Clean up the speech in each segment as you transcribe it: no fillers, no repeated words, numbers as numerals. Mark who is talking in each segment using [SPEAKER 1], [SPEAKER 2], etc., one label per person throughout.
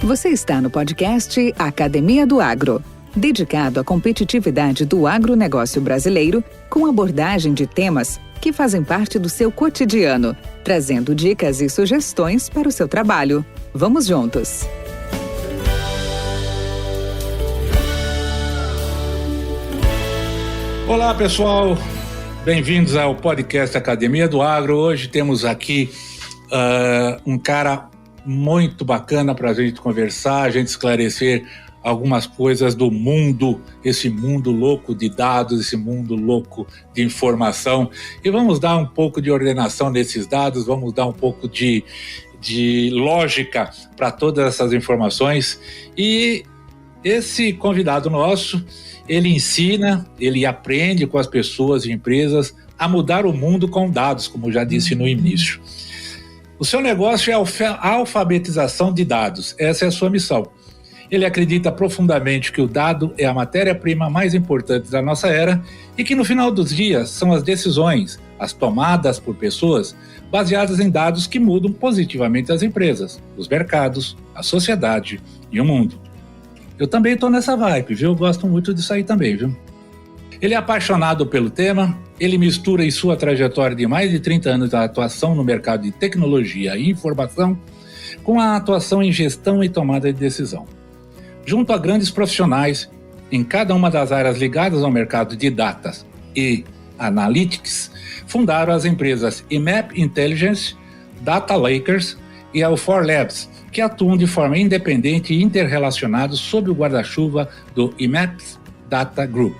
[SPEAKER 1] Você está no podcast Academia do Agro, dedicado à competitividade do agronegócio brasileiro, com abordagem de temas que fazem parte do seu cotidiano, trazendo dicas e sugestões para o seu trabalho. Vamos juntos!
[SPEAKER 2] Olá, pessoal! Bem-vindos ao podcast Academia do Agro. Hoje temos aqui um cara muito bacana para a gente conversar, a gente esclarecer algumas coisas do mundo, esse mundo louco de dados, esse mundo louco de informação. E vamos dar um pouco de ordenação nesses dados, vamos dar um pouco de lógica para todas essas informações. E esse convidado nosso, ele ensina, ele aprende com as pessoas e empresas a mudar o mundo com dados, como já disse no início. O seu negócio é a alfabetização de dados, essa é a sua missão. Ele acredita profundamente que o dado é a matéria-prima mais importante da nossa era e que no final dos dias são as decisões, as tomadas por pessoas, baseadas em dados que mudam positivamente as empresas, os mercados, a sociedade e o mundo. Eu também estou nessa vibe, viu? Eu gosto muito disso aí também, viu? Ele é apaixonado pelo tema, ele mistura em sua trajetória de mais de 30 anos da atuação no mercado de tecnologia e informação com a atuação em gestão e tomada de decisão. Junto a grandes profissionais em cada uma das áreas ligadas ao mercado de datas e analytics, fundaram as empresas IMAP Intelligence, Data Lakers e a U4 Labs, que atuam de forma independente e interrelacionados sob o guarda-chuva do IMAP Data Group.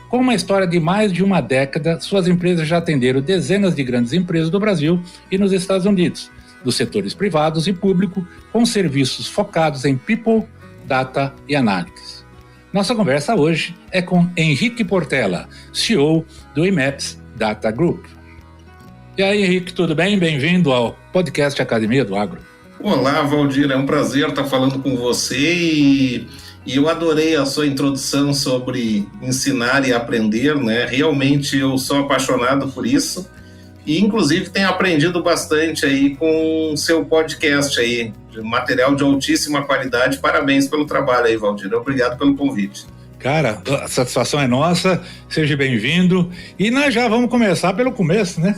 [SPEAKER 2] Com uma história de mais de uma década, suas empresas já atenderam dezenas de grandes empresas do Brasil e nos Estados Unidos, dos setores privados e público, com serviços focados em People, Data e Analytics. Nossa conversa hoje é com Henrique Portela, CEO do IMAP Data Group. E aí, Henrique, tudo bem? Bem-vindo ao podcast Academia do Agro.
[SPEAKER 3] Olá, Valdir, é um prazer estar falando com você e eu adorei a sua introdução sobre ensinar e aprender, né? Realmente eu sou apaixonado por isso e inclusive tenho aprendido bastante aí com o seu podcast aí, de material de altíssima qualidade. Parabéns pelo trabalho aí, Valdir. Obrigado pelo convite.
[SPEAKER 2] Cara, a satisfação é nossa, seja bem-vindo. E nós já vamos começar pelo começo, né?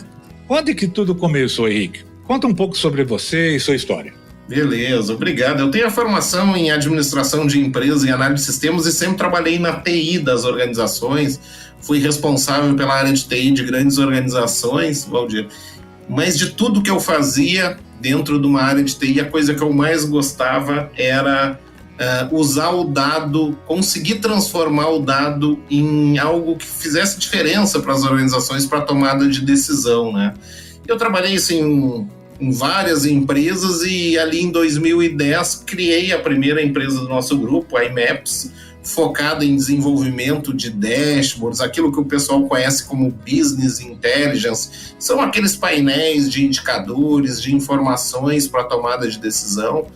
[SPEAKER 2] Onde que tudo começou, Henrique? Conta um pouco sobre você e sua história.
[SPEAKER 3] Beleza, obrigado. Eu tenho a formação em administração de empresas e análise de sistemas e sempre trabalhei na TI das organizações. Fui responsável pela área de TI de grandes organizações, Valdir. Mas de tudo que eu fazia dentro de uma área de TI, a coisa que eu mais gostava era usar o dado, conseguir transformar o dado em algo que fizesse diferença para as organizações para a tomada de decisão, né? Eu trabalhei assim em várias empresas e ali em 2010 criei a primeira empresa do nosso grupo, a IMAPS, focada em desenvolvimento de dashboards, aquilo que o pessoal conhece como Business Intelligence. São aqueles painéis de indicadores, de informações para tomada de decisão.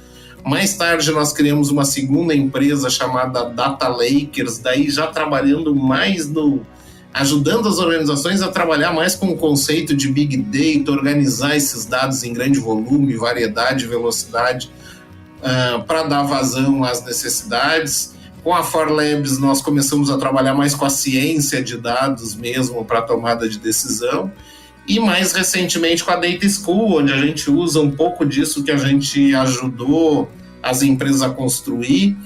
[SPEAKER 3] Mais tarde nós criamos uma segunda empresa chamada Data Lakers, daí já trabalhando mais ajudando as organizações a trabalhar mais com o conceito de Big Data, organizar esses dados em grande volume, variedade, velocidade, para dar vazão às necessidades. Com a U4 Labs nós começamos a trabalhar mais com a ciência de dados mesmo para tomada de decisão. E mais recentemente com a Data School, onde a gente usa um pouco disso que a gente ajudou as empresas a construir,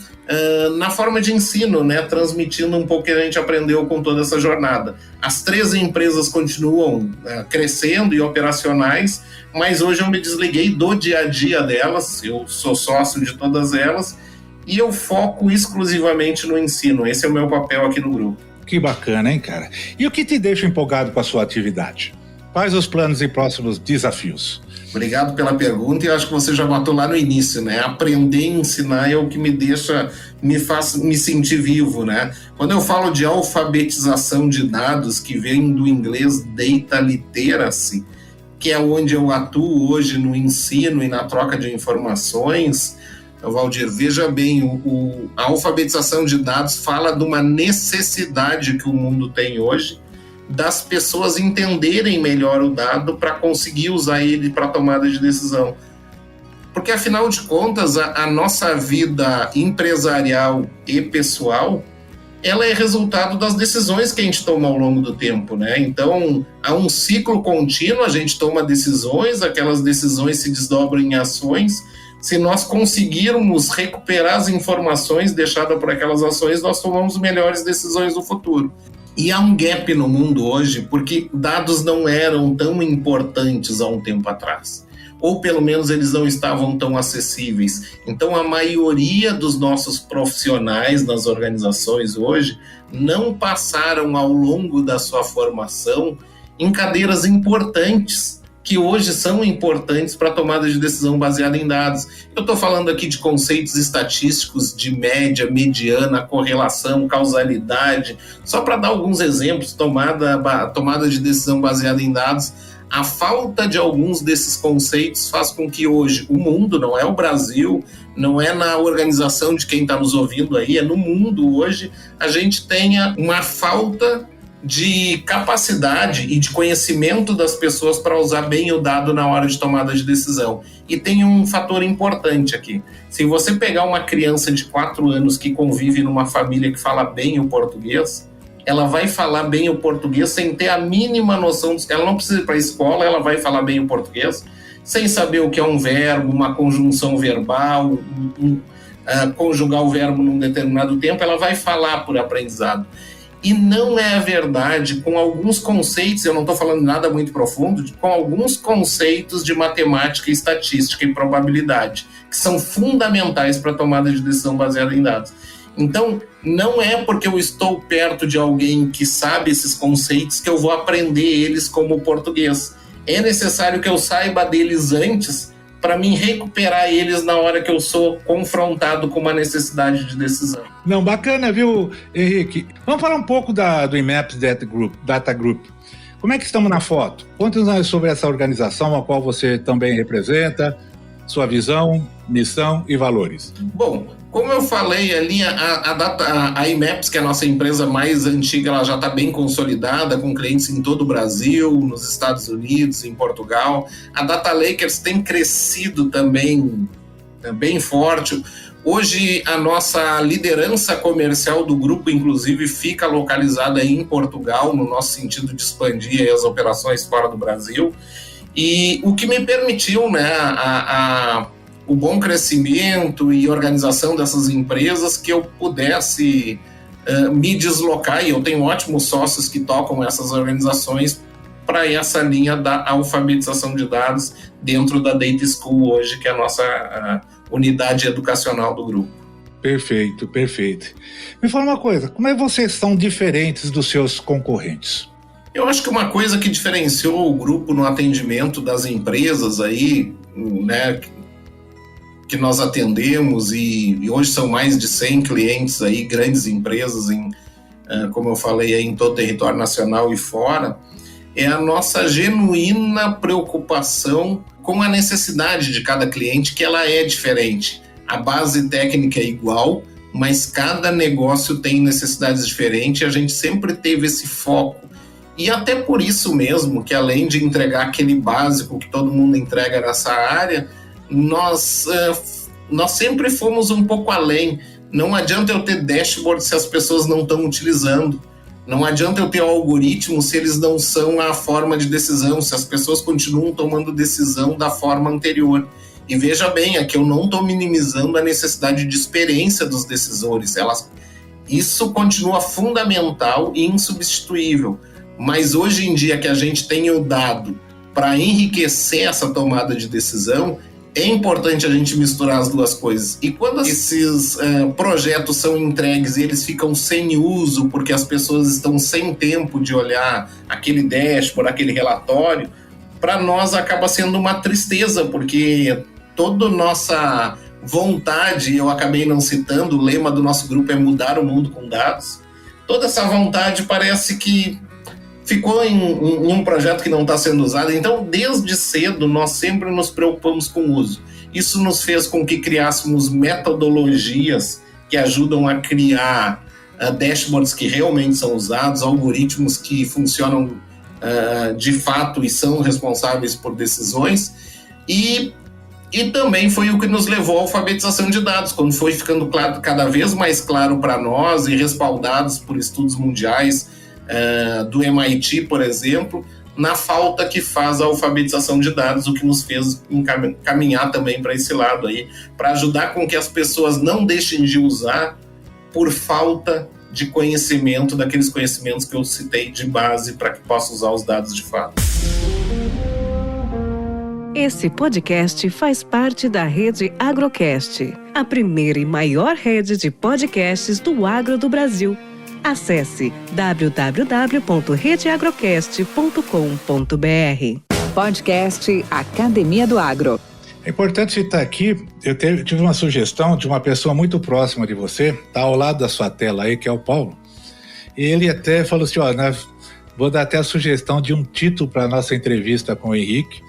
[SPEAKER 3] na forma de ensino, né? Transmitindo um pouco o que a gente aprendeu com toda essa jornada. As 3 empresas continuam crescendo e operacionais, mas hoje eu me desliguei do dia a dia delas, eu sou sócio de todas elas, e eu foco exclusivamente no ensino. Esse é o meu papel aqui no grupo.
[SPEAKER 2] Que bacana, hein, cara? E o que te deixa empolgado com a sua atividade? Quais os planos e próximos desafios?
[SPEAKER 3] Obrigado pela pergunta e eu acho que você já matou lá no início, né? Aprender e ensinar é o que me faz me sentir vivo, né? Quando eu falo de alfabetização de dados, que vem do inglês Data Literacy, que é onde eu atuo hoje no ensino e na troca de informações, Valdir, veja bem, a alfabetização de dados fala de uma necessidade que o mundo tem hoje, das pessoas entenderem melhor o dado para conseguir usar ele para tomada de decisão. porque afinal de contas a nossa vida empresarial e pessoal, ela é resultado das decisões que a gente toma ao longo do tempo, né? Então, há um ciclo contínuo, a gente toma decisões, aquelas decisões se desdobram em ações. Se nós conseguirmos recuperar as informações deixadas por aquelas ações, nós tomamos melhores decisões no futuro. E há um gap no mundo hoje, porque dados não eram tão importantes há um tempo atrás. Ou pelo menos eles não estavam tão acessíveis. Então a maioria dos nossos profissionais nas organizações hoje não passaram ao longo da sua formação em cadeiras importantes, que hoje são importantes para a tomada de decisão baseada em dados. Eu estou falando aqui de conceitos estatísticos de média, mediana, correlação, causalidade, só para dar alguns exemplos, tomada de decisão baseada em dados. A falta de alguns desses conceitos faz com que hoje o mundo, não é o Brasil, não é na organização de quem está nos ouvindo aí, é no mundo hoje, a gente tenha uma falta de capacidade e de conhecimento das pessoas para usar bem o dado na hora de tomada de decisão. E tem um fator importante aqui. Se você pegar uma criança de 4 anos que convive numa família que fala bem o português, ela vai falar bem o português sem ter a mínima noção. Ela não precisa ir para a escola, ela vai falar bem o português, sem saber o que é um verbo, uma conjunção verbal, conjugar o verbo num determinado tempo, ela vai falar por aprendizado. E não é verdade, com alguns conceitos, eu não estou falando nada muito profundo, com alguns conceitos de matemática, estatística e probabilidade, que são fundamentais para a tomada de decisão baseada em dados. Então, não é porque eu estou perto de alguém que sabe esses conceitos que eu vou aprender eles como português. É necessário que eu saiba deles antes para mim recuperar eles na hora que eu sou confrontado com uma necessidade de decisão.
[SPEAKER 2] Não, bacana, viu, Henrique? Vamos falar um pouco do IMAPS Data Group. Como é que estamos na foto? Conta-nos sobre essa organização a qual você também representa, sua visão, missão e valores.
[SPEAKER 3] Bom, como eu falei ali, a IMAPS, que é a nossa empresa mais antiga, ela já está bem consolidada, com clientes em todo o Brasil, nos Estados Unidos, em Portugal. A Data Lakers tem crescido também bem forte. Hoje, a nossa liderança comercial do grupo, inclusive, fica localizada em Portugal, no nosso sentido de expandir as operações fora do Brasil. E o que me permitiu, né, o bom crescimento e organização dessas empresas, que eu pudesse me deslocar, e eu tenho ótimos sócios que tocam essas organizações para essa linha da alfabetização de dados dentro da Data School hoje, que é a nossa unidade educacional do grupo.
[SPEAKER 2] Perfeito, perfeito. Me fala uma coisa, como é que vocês são diferentes dos seus concorrentes?
[SPEAKER 3] Eu acho que uma coisa que diferenciou o grupo no atendimento das empresas aí, né, que nós atendemos, e hoje são mais de 100 clientes aí, grandes empresas, como eu falei, aí, em todo o território nacional e fora, é a nossa genuína preocupação com a necessidade de cada cliente, que ela é diferente. A base técnica é igual, mas cada negócio tem necessidades diferentes, e a gente sempre teve esse foco. E até por isso mesmo, que além de entregar aquele básico que todo mundo entrega nessa área, nós sempre fomos um pouco além. Não adianta eu ter dashboard se as pessoas não estão utilizando. Não adianta eu ter algoritmo se eles não são a forma de decisão, se as pessoas continuam tomando decisão da forma anterior. E veja bem, aqui eu não estou minimizando a necessidade de experiência dos decisores. Isso continua fundamental e insubstituível. Mas hoje em dia que a gente tem o dado para enriquecer essa tomada de decisão, é importante a gente misturar as duas coisas. E quando esses projetos são entregues e eles ficam sem uso, porque as pessoas estão sem tempo de olhar aquele dashboard, aquele relatório, para nós acaba sendo uma tristeza, porque toda nossa vontade, eu acabei não citando, o lema do nosso grupo é mudar o mundo com dados. Toda essa vontade parece que ficou em um projeto que não está sendo usado. Então, desde cedo, nós sempre nos preocupamos com o uso. Isso nos fez com que criássemos metodologias que ajudam a criar dashboards que realmente são usados, algoritmos que funcionam de fato e são responsáveis por decisões. E E também foi o que nos levou à alfabetização de dados, quando foi ficando claro, cada vez mais claro para nós e respaldados por estudos mundiais do MIT, por exemplo, na falta que faz a alfabetização de dados, o que nos fez caminhar também para esse lado aí, para ajudar com que as pessoas não deixem de usar por falta de conhecimento, daqueles conhecimentos que eu citei de base para que possa usar os dados de fato.
[SPEAKER 4] Esse podcast faz parte da rede Agrocast, a primeira e maior rede de podcasts do agro do Brasil. Acesse www.redeagrocast.com.br.
[SPEAKER 1] Podcast Academia do Agro.
[SPEAKER 2] É importante citar aqui, eu tive uma sugestão de uma pessoa muito próxima de você, está ao lado da sua tela aí, que é o Paulo, e ele até falou assim, vou dar até a sugestão de um título para a nossa entrevista com o Henrique,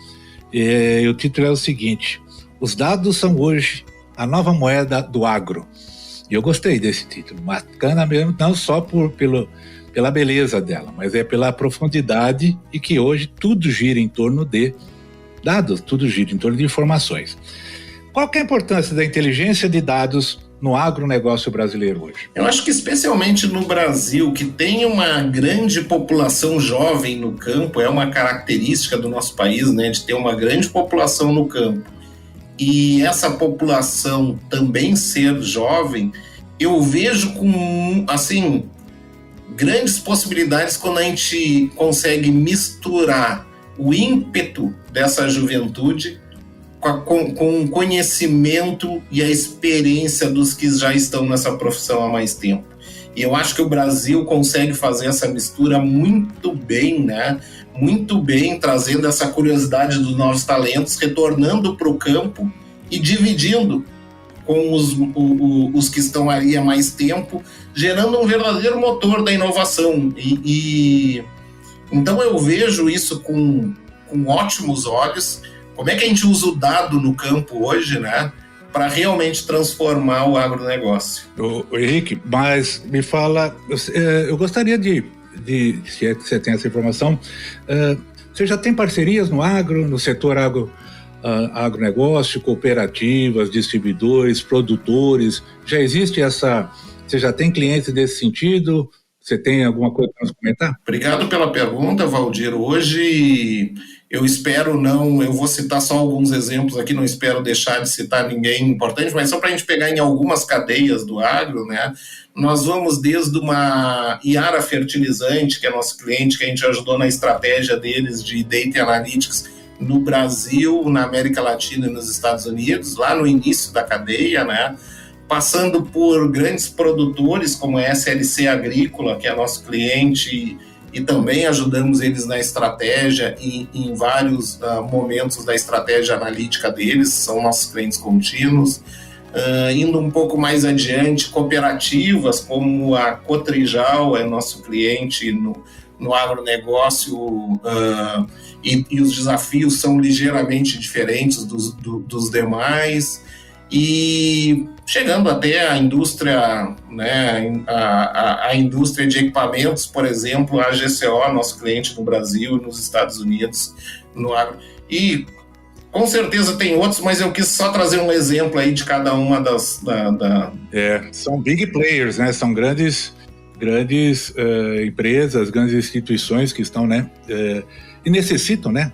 [SPEAKER 2] e o título é o seguinte: os dados são hoje a nova moeda do agro. E eu gostei desse título, bacana mesmo, não só pela beleza dela, mas é pela profundidade e que hoje tudo gira em torno de dados, tudo gira em torno de informações. Qual que é a importância da inteligência de dados no agronegócio brasileiro hoje?
[SPEAKER 3] Eu acho que especialmente no Brasil, que tem uma grande população jovem no campo, é uma característica do nosso país, né, de ter uma grande população no campo. E essa população também ser jovem, eu vejo com, assim, grandes possibilidades quando a gente consegue misturar o ímpeto dessa juventude com o conhecimento e a experiência dos que já estão nessa profissão há mais tempo. E eu acho que o Brasil consegue fazer essa mistura muito bem, né? Muito bem, trazendo essa curiosidade dos novos talentos, retornando para o campo e dividindo com os que estão ali há mais tempo, gerando um verdadeiro motor da inovação. Então eu vejo isso com ótimos olhos. Como é que a gente usa o dado no campo hoje, né, para realmente transformar o agronegócio?
[SPEAKER 2] Henrique, mas me fala, eu gostaria de se é que você tem essa informação, você já tem parcerias no setor agronegócio, cooperativas, distribuidores, produtores, já existe você já tem clientes desse sentido? Você tem alguma coisa para nos comentar?
[SPEAKER 3] Obrigado pela pergunta, Valdir. Hoje eu vou citar só alguns exemplos aqui, não espero deixar de citar ninguém importante, mas só para a gente pegar em algumas cadeias do agro, né? Nós vamos desde uma Yara Fertilizante, que é nosso cliente, que a gente ajudou na estratégia deles de Data Analytics no Brasil, na América Latina e nos Estados Unidos, lá no início da cadeia, né? Passando por grandes produtores como a SLC Agrícola, que é nosso cliente, e também ajudamos eles na estratégia e em vários momentos da estratégia analítica deles, são nossos clientes contínuos. Indo um pouco mais adiante, cooperativas como a Cotrijal é nosso cliente no agronegócio, e os desafios são ligeiramente diferentes dos demais. E chegando até a indústria, né, a indústria de equipamentos, por exemplo, a GCO, nosso cliente no Brasil e nos Estados Unidos, no agro. E com certeza tem outros, mas eu quis só trazer um exemplo aí de cada uma das...
[SPEAKER 2] São big players, né? São grandes empresas, grandes instituições que estão, né, e necessitam, né,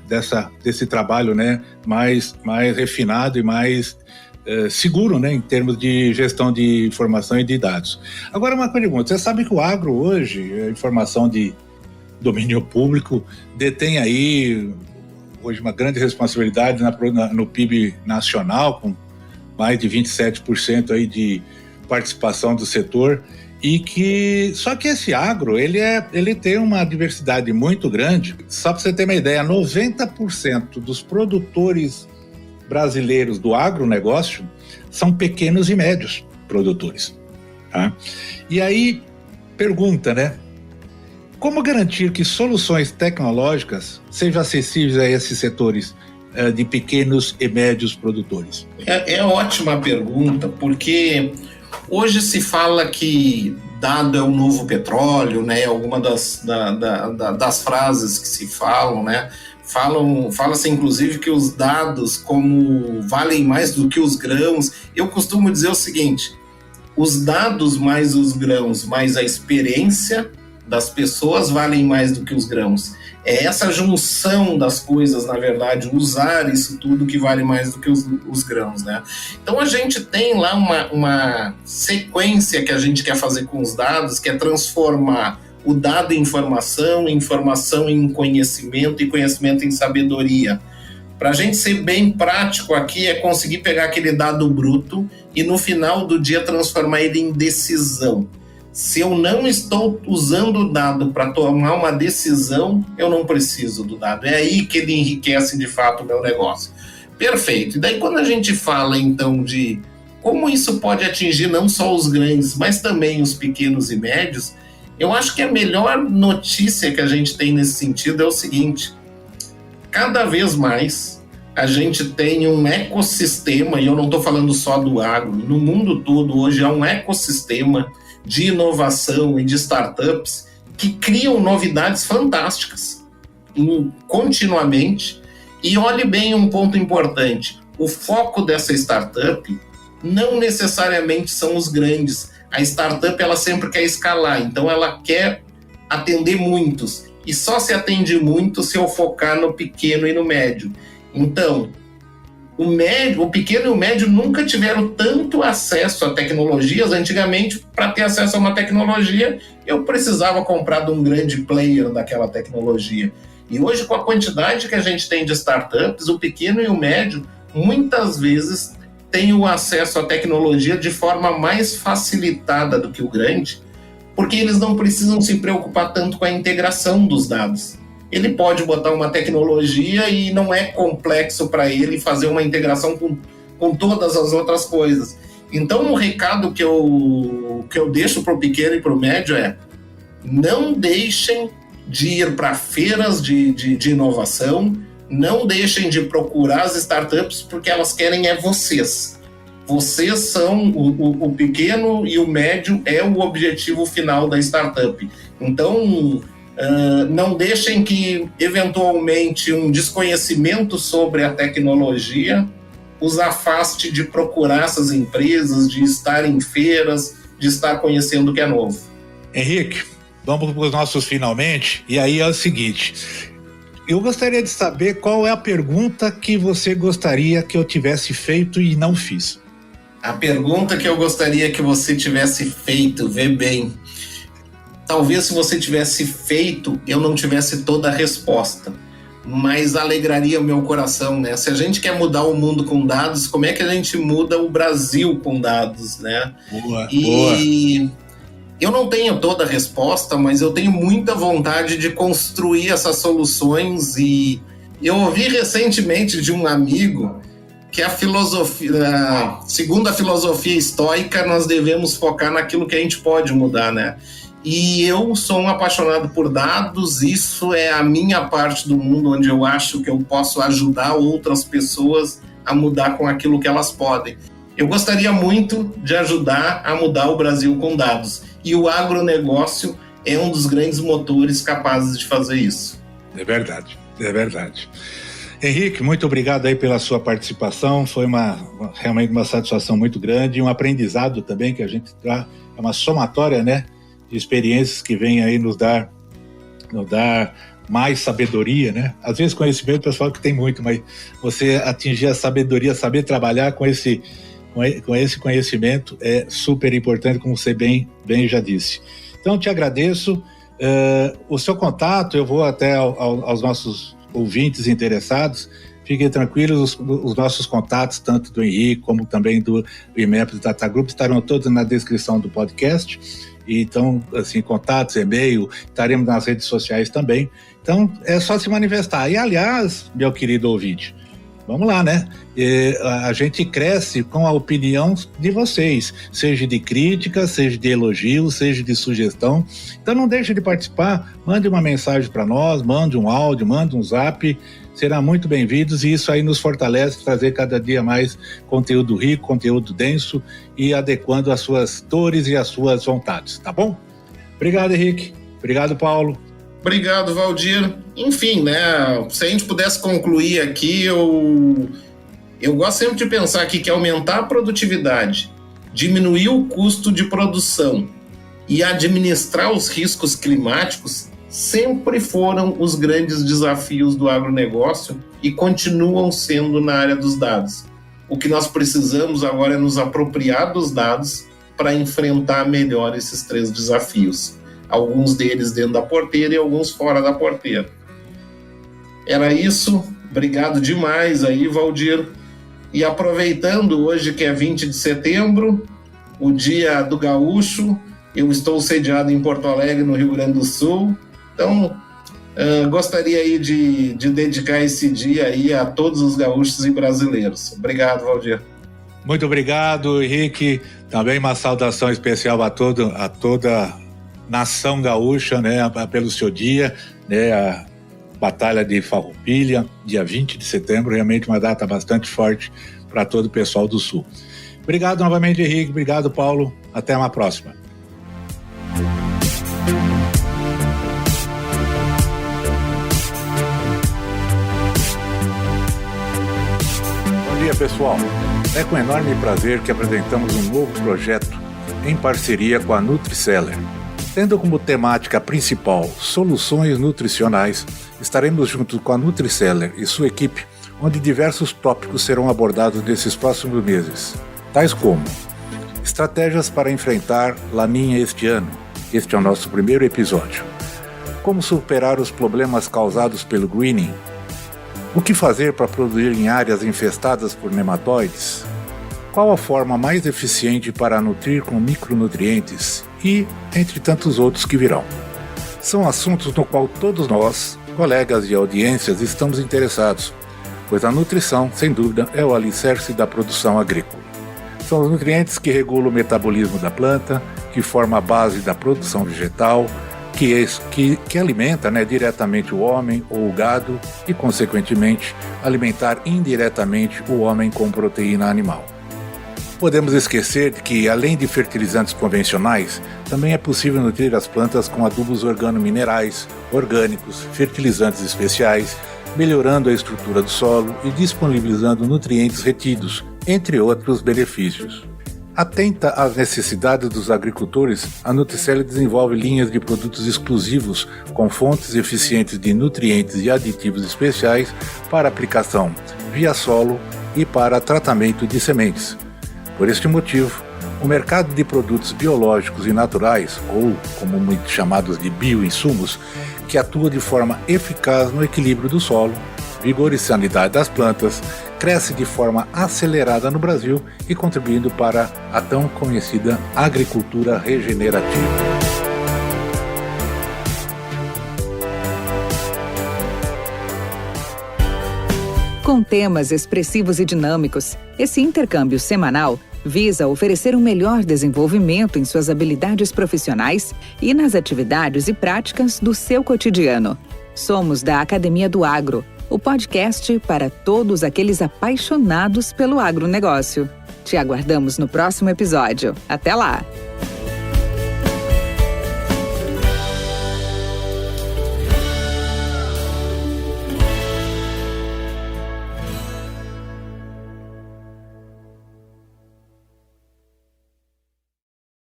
[SPEAKER 2] desse trabalho, né, mais refinado e mais seguro, né, em termos de gestão de informação e de dados. Agora, uma pergunta: você sabe que o agro hoje, a informação de domínio público, detém aí hoje uma grande responsabilidade no PIB nacional, com mais de 27% aí de participação do setor, só que esse agro, ele tem uma diversidade muito grande. Só para você ter uma ideia, 90% dos produtores brasileiros do agronegócio são pequenos e médios produtores, tá? E aí, pergunta, né? Como garantir que soluções tecnológicas sejam acessíveis a esses setores de pequenos e médios produtores?
[SPEAKER 3] É ótima pergunta, porque hoje se fala que dado é o novo petróleo, né? Alguma das frases que se falam, né? Fala-se inclusive que os dados como valem mais do que os grãos. Eu costumo dizer o seguinte: os dados mais os grãos, mais a experiência das pessoas valem mais do que os grãos. É essa junção das coisas, na verdade, usar isso tudo que vale mais do que os grãos, né? Então a gente tem lá uma sequência que a gente quer fazer com os dados, que é transformar o dado em informação, informação em conhecimento e conhecimento em sabedoria. Para a gente ser bem prático aqui, é conseguir pegar aquele dado bruto e no final do dia transformar ele em decisão. Se eu não estou usando o dado para tomar uma decisão, eu não preciso do dado. É aí que ele enriquece de fato o meu negócio. Perfeito. E daí quando a gente fala então de como isso pode atingir não só os grandes, mas também os pequenos e médios, eu acho que a melhor notícia que a gente tem nesse sentido é o seguinte: cada vez mais a gente tem um ecossistema, e eu não estou falando só do agro, no mundo todo hoje há um ecossistema de inovação e de startups que criam novidades fantásticas continuamente. E olhe bem um ponto importante: o foco dessa startup não necessariamente são os grandes. A startup ela sempre quer escalar, então ela quer atender muitos, e só se atende muito se eu focar no pequeno e no médio. Então, o pequeno e o médio nunca tiveram tanto acesso a tecnologias. Antigamente, para ter acesso a uma tecnologia, eu precisava comprar de um grande player daquela tecnologia. E hoje, com a quantidade que a gente tem de startups, o pequeno e o médio, muitas vezes, têm o acesso à tecnologia de forma mais facilitada do que o grande, porque eles não precisam se preocupar tanto com a integração dos dados. Ele pode botar uma tecnologia e não é complexo para ele fazer uma integração com todas as outras coisas. Então, o recado que eu deixo para o pequeno e para o médio é: não deixem de ir para feiras de inovação, não deixem de procurar as startups, porque elas querem é vocês. Vocês são o pequeno e o médio é o objetivo final da startup. Então, não deixem que, eventualmente, um desconhecimento sobre a tecnologia os afaste de procurar essas empresas, de estar em feiras, de estar conhecendo o que é novo.
[SPEAKER 2] Henrique, vamos para os nossos finalmente. E aí é o seguinte: eu gostaria de saber qual é a pergunta que você gostaria que eu tivesse feito e não fiz.
[SPEAKER 3] A pergunta que eu gostaria que você tivesse feito, vê bem. Talvez se você tivesse feito, eu não tivesse toda a resposta, mas alegraria o meu coração, né? Se a gente quer mudar o mundo com dados, como é que a gente muda o Brasil com dados, né?
[SPEAKER 2] Boa.
[SPEAKER 3] Eu não tenho toda a resposta, mas eu tenho muita vontade de construir essas soluções. E eu ouvi recentemente de um amigo que a filosofia, segundo a filosofia estoica, nós devemos focar naquilo que a gente pode mudar, né? E eu sou um apaixonado por dados. Isso é a minha parte do mundo onde eu acho que eu posso ajudar outras pessoas a mudar com aquilo que elas podem. Eu gostaria muito de ajudar a mudar o Brasil com dados. E o agronegócio é um dos grandes motores capazes de fazer isso.
[SPEAKER 2] É verdade. Henrique, muito obrigado aí pela sua participação. Foi realmente uma satisfação muito grande e um aprendizado também que a gente dá. É uma somatória, né, de experiências que vem aí nos dar mais sabedoria, né? Às vezes conhecimento, o pessoal que tem muito, mas você atingir a sabedoria, saber trabalhar com esse conhecimento é super importante, como você bem já disse. Então, te agradeço. O seu contato, eu vou até aos nossos ouvintes interessados, fiquem tranquilos, os nossos contatos, tanto do Henrique como também do IMEP do Data Group, estarão todos na descrição do podcast. Então, assim, contatos, e-mail, estaremos nas redes sociais também. Então, é só se manifestar. E, aliás, meu querido ouvinte, vamos lá, né? A gente cresce com a opinião de vocês, seja de crítica, seja de elogio, seja de sugestão. Então não deixe de participar, mande uma mensagem para nós, mande um áudio, mande um zap, serão muito bem-vindos, e isso aí nos fortalece, trazer cada dia mais conteúdo rico, conteúdo denso e adequando às suas dores e às suas vontades, tá bom? Obrigado, Henrique. Obrigado, Paulo.
[SPEAKER 3] Obrigado, Valdir. Enfim, né? Se a gente pudesse concluir aqui, eu gosto sempre de pensar aqui que aumentar a produtividade, diminuir o custo de produção e administrar os riscos climáticos sempre foram os grandes desafios do agronegócio e continuam sendo na área dos dados. O que nós precisamos agora é nos apropriar dos dados para enfrentar melhor esses 3 desafios. Alguns deles dentro da porteira e alguns fora da porteira. Era isso. Obrigado demais aí, Valdir. E aproveitando hoje que é 20 de setembro, o Dia do Gaúcho, eu estou sediado em Porto Alegre, no Rio Grande do Sul. Então, gostaria aí de dedicar esse dia aí a todos os gaúchos e brasileiros. Obrigado, Valdir.
[SPEAKER 2] Muito obrigado, Henrique. Também uma saudação especial a toda a nação gaúcha, né, pelo seu dia, né, a Batalha de Farroupilha, dia 20 de setembro, realmente uma data bastante forte para todo o pessoal do Sul. Obrigado novamente, Henrique. Obrigado, Paulo. Até uma próxima. Bom dia, pessoal. É com enorme prazer que apresentamos um novo projeto em parceria com a Nutriceller. Tendo como temática principal soluções nutricionais, estaremos juntos com a Nutriceller e sua equipe, onde diversos tópicos serão abordados nesses próximos meses, tais como estratégias para enfrentar laninha este ano. Este é o nosso primeiro episódio. Como superar os problemas causados pelo greening? O que fazer para produzir em áreas infestadas por nematóides? Qual a forma mais eficiente para nutrir com micronutrientes? E, entre tantos outros que virão. São assuntos no qual todos nós, colegas e audiências, estamos interessados, pois a nutrição, sem dúvida, é o alicerce da produção agrícola. São os nutrientes que regulam o metabolismo da planta, que formam a base da produção vegetal, que alimenta, né, diretamente o homem ou o gado e, consequentemente, alimentar indiretamente o homem com proteína animal. Podemos esquecer que, além de fertilizantes convencionais, também é possível nutrir as plantas com adubos organominerais, orgânicos, fertilizantes especiais, melhorando a estrutura do solo e disponibilizando nutrientes retidos, entre outros benefícios. Atenta às necessidades dos agricultores, a Nutriceller desenvolve linhas de produtos exclusivos com fontes eficientes de nutrientes e aditivos especiais para aplicação via solo e para tratamento de sementes. Por este motivo, o mercado de produtos biológicos e naturais, ou comumente chamados de bioinsumos, que atua de forma eficaz no equilíbrio do solo, vigor e sanidade das plantas, cresce de forma acelerada no Brasil e contribuindo para a tão conhecida agricultura regenerativa.
[SPEAKER 1] Com temas expressivos e dinâmicos, esse intercâmbio semanal visa oferecer um melhor desenvolvimento em suas habilidades profissionais e nas atividades e práticas do seu cotidiano. Somos da Academia do Agro, o podcast para todos aqueles apaixonados pelo agronegócio. Te aguardamos no próximo episódio. Até lá!